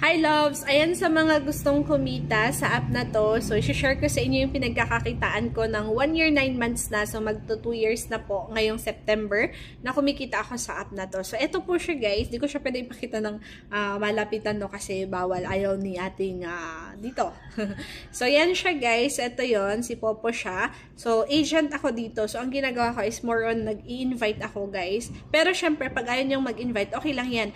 Hi loves! Ayan sa mga gustong kumita sa app na to. So, i-share ko sa inyo yung pinagkakakitaan ko ng 1 year 9 months na. So, magto 2 years na po ngayong September na kumikita ako sa app na to. So, ito po siya guys. Di ko siya pwede ipakita ng malapitan no kasi bawal. Ayaw ni ating dito. So, yan siya guys. Ito yon si Popo siya. So, agent ako dito. So, ang ginagawa ko is more on nag-i-invite ako guys. Pero syempre, pag ayaw niyong mag-invite, okay lang yan.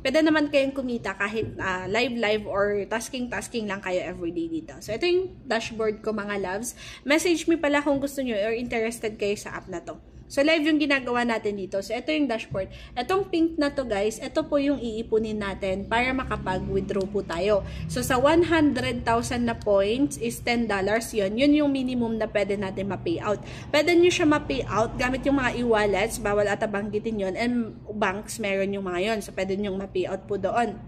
Pwede naman kayong kumita kahit live or tasking lang kayo everyday dito. So, ito yung dashboard ko mga loves. Message me pala kung gusto nyo or interested kayo sa app na to. So, live yung ginagawa natin dito. So, ito yung dashboard. Itong pink na to guys, ito po yung iipunin natin para makapag-withdraw po tayo. So, sa 100,000 na points is $10 yun. Yun yung minimum na pwede natin ma-payout. Pwede nyo siya ma-payout gamit yung mga e-wallets. Bawal ata banggitin yun. And banks, meron yung mga yun. So, pwede nyo ma-payout po doon.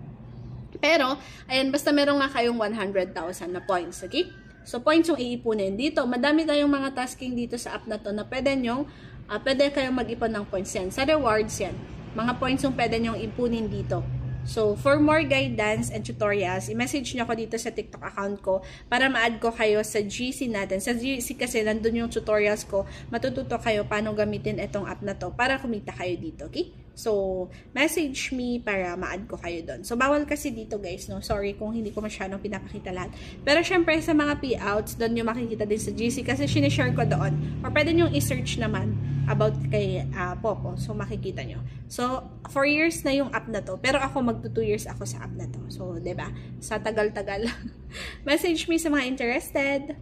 Pero, ayan, basta meron nga kayong 100,000 na points. Okay? So, points yung iipunin. Dito, madami tayong mga tasking dito sa app na to na pwede nyong pwede kayong mag-ipon ng points yan. Sa rewards yan. Mga points yung pwede nyong ipunin dito. So, for more guidance and tutorials, i-message nyo ako dito sa TikTok account ko para ma-add ko kayo sa GC natin. Sa GC kasi nandun yung tutorials ko. Matututo kayo paano gamitin itong app na to para kumita kayo dito. Okay? So, message me para ma-add ko kayo doon. So, bawal kasi dito guys, no? Sorry kung hindi ko masyadong pinapakita lahat. Pero syempre sa mga payouts, doon nyo makikita din sa GC kasi sinishare ko doon. Or pwede nyo i-search naman about kay Popo. So, makikita nyo. So, 4 years na yung app na to. Pero ako magto 2 years ako sa app na to. So, 'di ba? Sa tagal-tagal. Message me sa mga interested.